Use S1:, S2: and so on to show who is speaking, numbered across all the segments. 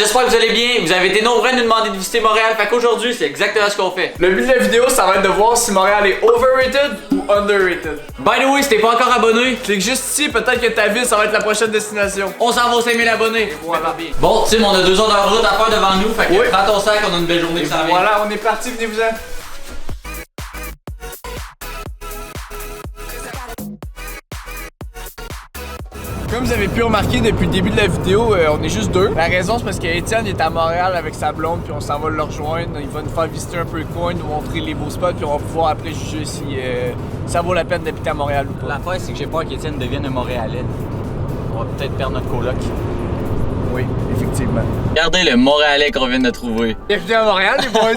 S1: j'espère que vous allez bien. Vous avez été nombreux à nous demander de visiter Montréal, fait qu'aujourd'hui, c'est exactement ce qu'on fait.
S2: Le but de la vidéo, ça va être de voir si Montréal est overrated ou underrated.
S1: By the way, si t'es pas encore abonné,
S2: Clique juste ici, peut-être que ta ville, ça va être la prochaine destination.
S1: on s'en va aux 5000 abonnés.
S2: Et voilà.
S1: Bon, Tim, on a 2 heures de route à faire devant nous, fait que
S2: Oui.
S1: prends ton sac, on a une belle journée qui s'en vient.
S2: Voilà, on est parti, venez-vous-en. Comme vous avez pu remarquer depuis le début de la vidéo, on est juste deux. La raison, c'est parce qu'Étienne est à Montréal avec sa blonde, puis on s'en va le rejoindre. Il va nous faire visiter un peu le coin, nous montrer les beaux spots, puis on va pouvoir après juger si ça vaut la peine d'habiter à Montréal ou pas.
S1: L'affaire, c'est que j'ai peur qu'Étienne devienne un Montréalais. On va peut-être perdre notre coloc.
S2: Oui, effectivement.
S1: Regardez le Montréalais qu'on vient de trouver.
S2: Bienvenue à Montréal, les boys!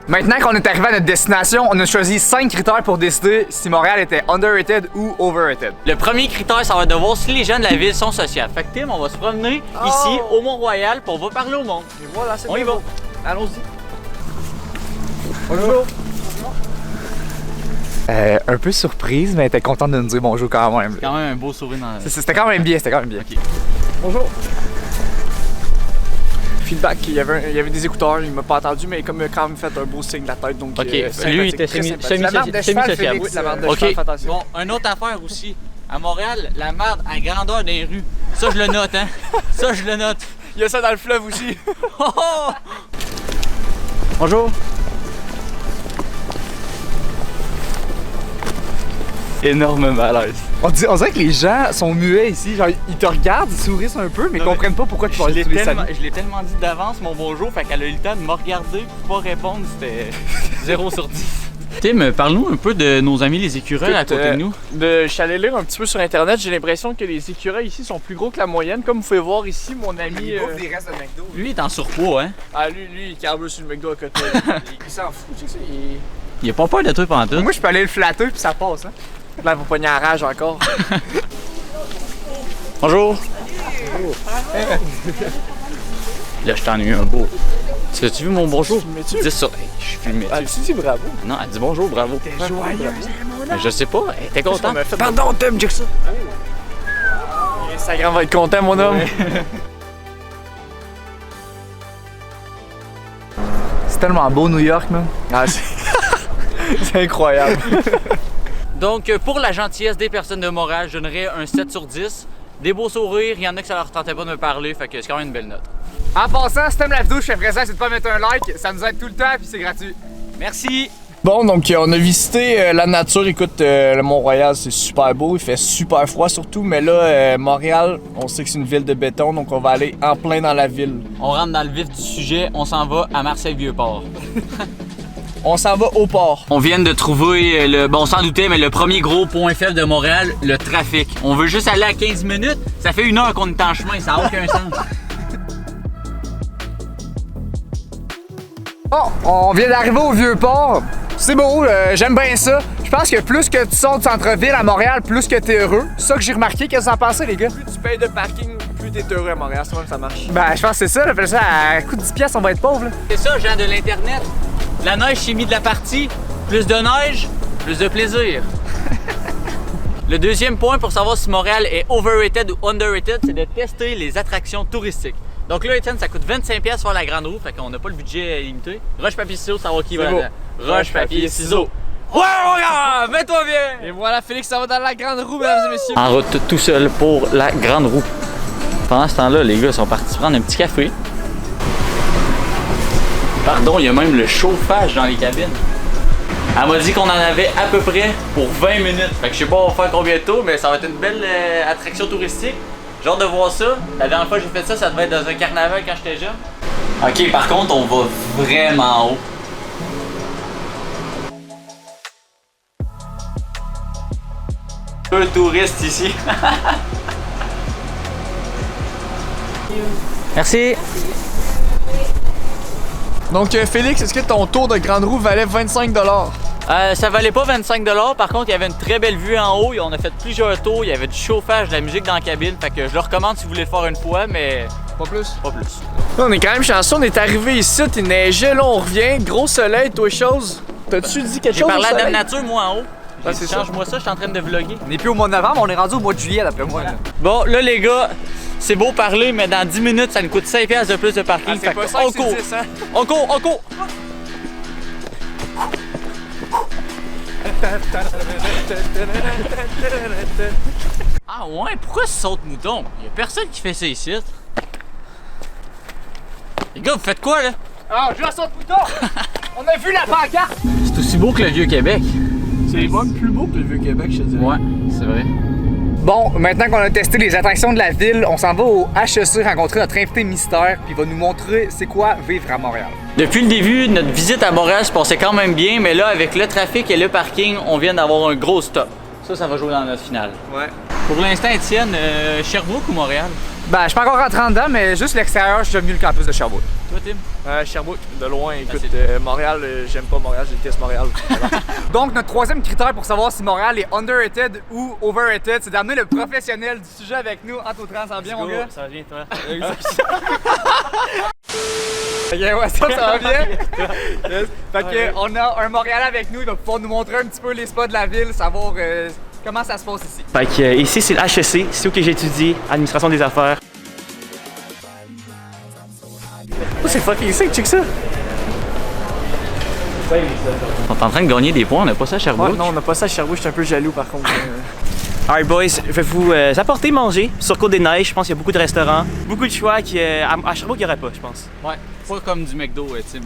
S2: Maintenant qu'on est arrivé à notre destination, on a choisi 5 critères pour décider si Montréal était underrated ou overrated.
S1: Le premier critère, ça va être de voir si les gens de la ville sont sociables. Fait que Tim, on va se promener ici au Mont-Royal pour on va parler au monde.
S2: Et voilà, c'est
S1: On y va.
S2: Allons-y. Bonjour. Un peu surprise, mais elle était contente de nous dire bonjour quand même.
S1: Quand même un beau sourire dans la...
S2: C'était quand même bien,
S1: Ok.
S2: Bonjour. Feedback, il y avait des écouteurs, il m'a pas entendu, mais comme il a quand même fait un beau signe de la tête, donc
S1: Ok, lui il était semi-sociable. Ok, bon, une autre affaire aussi. À Montréal, la merde à grandeur des rues. Ça, je le note, hein. Ça, je le note.
S2: Il y a ça dans le fleuve aussi.
S1: Oh, oh. Bonjour.
S2: Énorme malaise. On dirait que les gens sont muets ici, genre ils te regardent, ils sourissent un peu, mais ils comprennent pas pourquoi tu parles tous les saluts.
S1: Je l'ai tellement dit d'avance mon bonjour, fait qu'elle a eu le temps de me regarder pour pas répondre, c'était 0 sur 10. Tim, parle-nous un peu de nos amis les écureuils à côté de nous.
S2: Je suis allé lire un petit peu sur internet, j'ai l'impression que les écureuils ici sont plus gros que la moyenne. Comme vous pouvez voir ici, mon ami.
S3: Il bouffe des restes de McDo.
S1: Lui il est en surpoids, hein.
S2: Ah, lui, il carbe sur le McDo à côté. Il s'en fout, tu sais.
S1: Il a pas peur de toi pendant tout.
S2: Moi, je peux aller le flatter puis ça passe, hein. Là, vous pognez en rage encore.
S1: Bonjour. Là, je t'en ai eu un beau. As-tu vu mon bonjour? Dis ça. Hey, je suis filmé.
S2: Ah, tu dis bravo.
S1: Non, elle dit bonjour, bravo.
S2: T'es joyeux,
S1: Mais je sais pas, t'es content?
S2: Pardon, Tim, check ça. Instagram va être content, mon homme. C'est tellement beau, New York, man. Ah, c'est incroyable.
S1: Donc, pour la gentillesse des personnes de Montréal, je donnerais un 7 sur 10. Des beaux sourires, il y en a que ça leur tentait pas de me parler, fait que c'est quand même une belle note.
S2: En passant, si t'aimes la vidéo, je fais présent, c'est de pas mettre un like, ça nous aide tout le temps, puis c'est gratuit.
S1: Merci!
S2: Bon, donc on a visité la nature. Écoute, le Mont-Royal, c'est super beau, il fait super froid surtout, mais là, Montréal, on sait que c'est une ville de béton, donc on va aller en plein dans la ville.
S1: On rentre dans le vif du sujet, on s'en va à Marseille-Vieux-Port.
S2: On s'en va au port.
S1: On vient de trouver le, bon, on s'en doutait, mais le premier gros point faible de Montréal, le trafic. On veut juste aller à 15 minutes, ça fait 1 heure qu'on est en chemin, ça n'a aucun sens.
S2: Bon, on vient d'arriver au Vieux-Port. C'est beau, j'aime bien ça. Je pense que plus que tu sors du centre-ville à Montréal, plus que t'es heureux. C'est ça que j'ai remarqué. Qu'est-ce que vous en pensez, les gars? Plus tu payes de parking, plus t'es heureux à Montréal. C'est même que ça marche. Ben, je pense que c'est ça. Là, ça à coup de 10 piastres, on va être pauvre.
S1: C'est ça, gens de l'Internet. La neige s'est mise de la partie. Plus de neige, plus de plaisir. Le deuxième point pour savoir si Montréal est overrated ou underrated, c'est de tester les attractions touristiques. Donc là, Étienne, ça coûte 25$ faire la grande roue, fait qu'on n'a pas le budget limité. Roche, papier, ciseaux, savoir qui va là-dedans. Roche, papier, ciseaux. Ouais, regarde, mets-toi bien!
S2: Et voilà, Félix, ça va dans la grande roue, mesdames et messieurs.
S1: En route tout seul pour la grande roue. Pendant ce temps-là, les gars sont partis prendre un petit café. Pardon, il y a même le chauffage dans les cabines. Elle m'a dit qu'on en avait à peu près pour 20 minutes. Fait que je sais pas on va faire combien de temps, mais ça va être une belle attraction touristique. J'ai hâte de voir ça. La dernière fois que j'ai fait ça, ça devait être dans un carnaval quand j'étais jeune. Ok, par contre, on va vraiment haut. Deux touristes ici. Merci.
S2: Donc, Félix, est-ce que ton tour de grande roue valait 25$?
S1: Ça valait pas 25$, par contre il y avait une très belle vue en haut, on a fait plusieurs tours, il y avait du chauffage, de la musique dans la cabine, fait que je le recommande si vous voulez le faire une fois, mais
S2: pas plus.
S1: Pas plus.
S2: Là, on est quand même chanceux, on est arrivé ici, il neigeait, là on revient, gros soleil, toi chose. T'as-tu dit quelque chose?
S1: J'ai parlé à Dame Nature moi en haut.
S2: Ah, c'est
S1: change-moi ça, je suis en train de vlogger.
S3: On n'est plus au mois de novembre, on est rendu au mois de juillet d'après moi. Là.
S1: Bon là les gars, c'est beau parler, mais dans 10 minutes, ça nous coûte 5$ de plus de parking.
S2: C'est pas ça
S1: on
S2: que
S1: court.
S2: c'est 10, hein?
S1: On court, on court. Ah ouais, pourquoi ce saute-mouton? Y'a personne qui fait ça ici. Les gars, vous faites quoi là?
S2: Ah, je joue à saute-mouton! On a vu la pancarte!
S1: C'est aussi beau que le Vieux-Québec.
S2: C'est même plus beau que le Vieux-Québec, je te dirais.
S1: Ouais, c'est vrai.
S2: Bon, maintenant qu'on a testé les attractions de la ville, on s'en va au HEC rencontrer notre invité mystère, puis il va nous montrer c'est quoi vivre à Montréal.
S1: Depuis le début, notre visite à Montréal se passait quand même bien, mais là, avec le trafic et le parking, on vient d'avoir un gros stop. Ça va jouer dans notre finale.
S2: Ouais.
S1: Pour l'instant, Étienne, Sherbrooke ou Montréal?
S2: Ben, je suis pas encore rentré dedans, mais juste l'extérieur, j'aime mieux le campus de Sherbrooke.
S1: Toi, Tim?
S3: Sherbrooke, de loin, écoute,
S1: c'est
S3: Montréal, j'aime pas Montréal, je déteste Montréal.
S2: Donc, notre troisième critère pour savoir si Montréal est underrated ou overrated, c'est d'amener le professionnel du sujet avec nous. Antoine, ça va bien, mon gars?
S3: Ça va bien, toi?
S2: Ok, ouais, ça va bien? Yes. Fait que, on a un Montréalais avec nous, il va pouvoir nous montrer un petit peu les spots de la ville, savoir comment ça se passe ici.
S3: Fait que ici, c'est le HEC, c'est où que j'étudie, administration des affaires. Oh, c'est fucking sick, check ça!
S1: On est en train de gagner des points, on n'a pas ça à Sherbrooke.
S3: Ouais, non, on n'a pas ça à Sherbrooke, je suis un peu jaloux par contre. Alright boys, je vais vous apporter manger sur Côte-des-Neiges, je pense qu'il y a beaucoup de restaurants, beaucoup de choix à Sherbrooke il n'y aurait pas, je pense.
S1: Ouais, pas comme du McDo, Tim.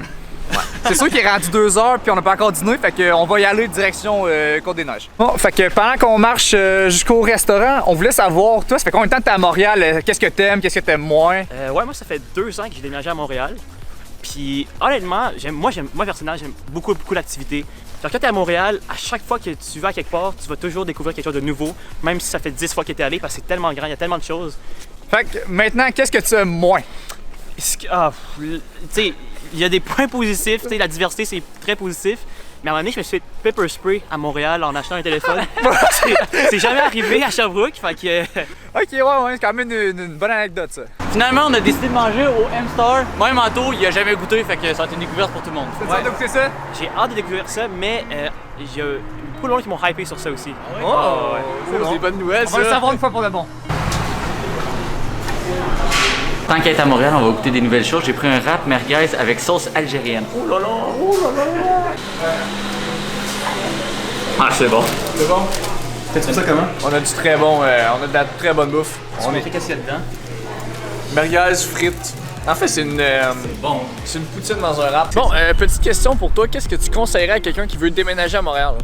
S2: C'est sûr qu'il est rendu 2 heures puis on n'a pas encore dîné, fait qu'on va y aller direction Côte-des-Neiges. Bon, fait que pendant qu'on marche jusqu'au restaurant, on voulait savoir, toi, ça fait combien de temps que t'es à Montréal? Qu'est-ce que t'aimes, qu'est-ce que t'aimes moins?
S3: Ouais, moi ça fait 2 ans que j'ai déménagé à Montréal. Puis honnêtement, moi personnellement, j'aime beaucoup l'activité. Quand t'es à Montréal, à chaque fois que tu vas quelque part, tu vas toujours découvrir quelque chose de nouveau, même si ça fait 10 fois que t'es allé, parce que c'est tellement grand, il y a tellement de choses.
S2: Fait que maintenant, qu'est-ce que tu aimes moins?
S3: Tu sais, il y a des points positifs, tu sais, la diversité c'est très positif. Mais à un moment donné, je me suis fait pepper spray à Montréal en achetant un téléphone. c'est jamais arrivé à Sherbrooke, fait que...
S2: Ok, ouais, c'est quand même une bonne anecdote, ça.
S1: Finalement, on a décidé de manger au M-Star. Même Anto, il a jamais goûté, fait que ça a été une découverte pour tout le monde.
S2: T'as hâte de goûter ça?
S3: J'ai hâte de découvrir ça, mais il y a beaucoup de gens qui m'ont hypé sur ça aussi.
S2: C'est
S3: C'est une bonne nouvelle,
S2: On va le savoir une fois pour de bon.
S1: Tant qu'à être à Montréal, on va goûter des nouvelles choses. J'ai pris un wrap merguez avec sauce algérienne. Oh là là! Oh là là! Ah, c'est bon.
S3: C'est bon?
S1: Tu trouves ça comment?
S3: On a du très bon, on a de la très bonne bouffe.
S1: On a qu'est-ce qu'il y a dedans?
S3: Merguez, frites. En fait, c'est une
S1: Bon.
S3: c'est une poutine dans un wrap. Bon, petite question pour toi, qu'est-ce que tu conseillerais à quelqu'un qui veut déménager à Montréal?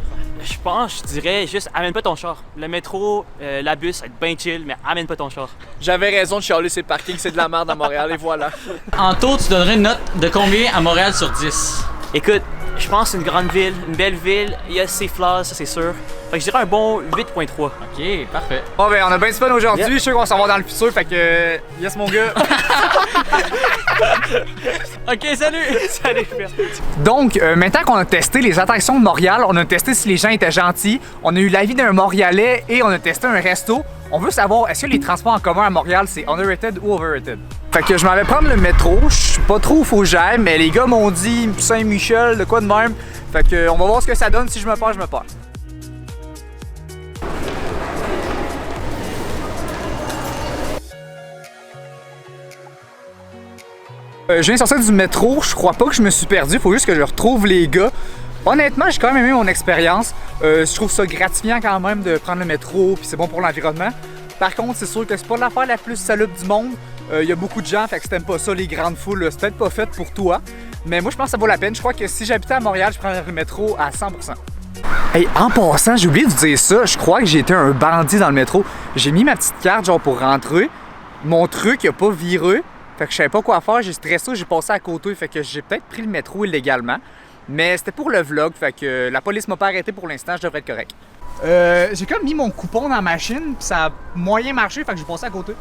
S3: Je dirais juste amène pas ton char. Le métro, la bus, ça va être bien chill, mais amène pas ton char. J'avais raison de chialer ces parkings, c'est de la merde à Montréal et voilà.
S1: Anto, tu donnerais une note de combien à Montréal sur 10?
S3: Écoute, je pense que c'est une grande ville, une belle ville, il y a ses flaws, ça c'est sûr. Fait que je dirais un bon 8.3.
S1: Ok, parfait.
S2: Bon, ben, on a bien du fun aujourd'hui.
S3: Yep.
S2: Je suis sûr qu'on s'en va dans le futur, fait que. Yes, mon gars.
S1: Ok, salut!
S3: Salut, merci.
S2: Donc, maintenant qu'on a testé les attractions de Montréal, on a testé si les gens étaient gentils, on a eu l'avis d'un Montréalais et on a testé un resto. On veut savoir, est-ce que les transports en commun à Montréal, c'est underrated ou overrated? Fait que je m'en vais prendre le métro, je sais pas trop où faut que j'aille, mais les gars m'ont dit Saint-Michel, de quoi de même. Fait que on va voir ce que ça donne, si je me perds, je me perds. Je viens de sortir du métro, je crois pas que je me suis perdu, faut juste que je retrouve les gars. Honnêtement, j'ai quand même aimé mon expérience. Je trouve ça gratifiant quand même de prendre le métro, puis c'est bon pour l'environnement. Par contre, c'est sûr que c'est pas l'affaire la plus salubre du monde. Il y a beaucoup de gens, fait que si t'aimes pas ça, les grandes foules, c'est peut-être pas fait pour toi. Mais moi, je pense que ça vaut la peine. Je crois que si j'habitais à Montréal, je prendrais le métro à 100%. Hey, en passant, j'ai oublié de vous dire ça, je crois que j'ai été un bandit dans le métro. J'ai mis ma petite carte genre pour rentrer. Mon truc, il a pas viré. Fait que je savais pas quoi faire, j'ai stressé, j'ai passé à côté, fait que j'ai peut-être pris le métro illégalement. Mais c'était pour le vlog, fait que la police m'a pas arrêté pour l'instant, je devrais être correct. J'ai comme mis mon coupon dans la machine, pis ça a moyen marché, fait que j'ai passé à côté.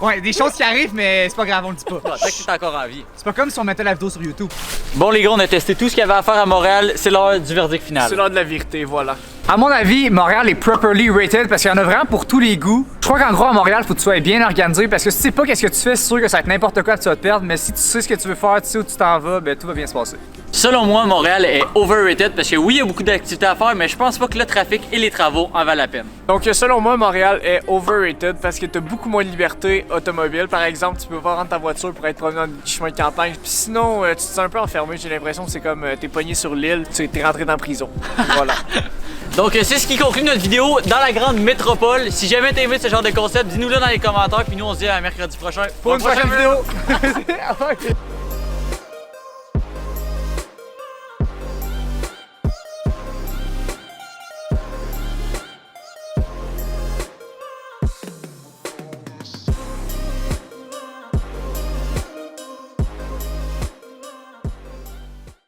S2: Ouais, des choses qui arrivent, mais c'est pas grave, on le dit pas.
S1: Peut-être que t'es encore en vie.
S2: C'est pas comme si on mettait la vidéo sur YouTube.
S1: Bon les gars, on a testé tout ce qu'il y avait à faire à Montréal, c'est l'heure du verdict final.
S3: C'est l'heure de la vérité, voilà.
S2: À mon avis, Montréal est properly rated parce qu'il y en a vraiment pour tous les goûts. Je crois qu'en gros, à Montréal, faut que tu sois bien organisé parce que si tu sais pas qu'est-ce que tu fais, c'est sûr que ça va être n'importe quoi que tu vas te perdre, mais si tu sais ce que tu veux faire, tu sais où tu t'en vas, ben tout va bien se passer.
S1: Selon moi, Montréal est overrated parce que oui, il y a beaucoup d'activités à faire, mais je pense pas que le trafic et les travaux en valent la peine.
S3: Donc selon moi, Montréal est overrated parce que t'as beaucoup moins de liberté automobile. Par exemple, tu peux pas rendre ta voiture pour être promené dans des chemins de campagne. Puis sinon, tu te sens un peu enfermé. J'ai l'impression que c'est comme t'es pogné sur l'île, tu es rentré dans la prison. Voilà.
S1: Donc c'est ce qui conclut notre vidéo dans la grande métropole. Si jamais t'as aimé ce genre de concept, dis-nous-le dans les commentaires. Puis nous on se dit à mercredi prochain
S2: Pour une prochaine vidéo.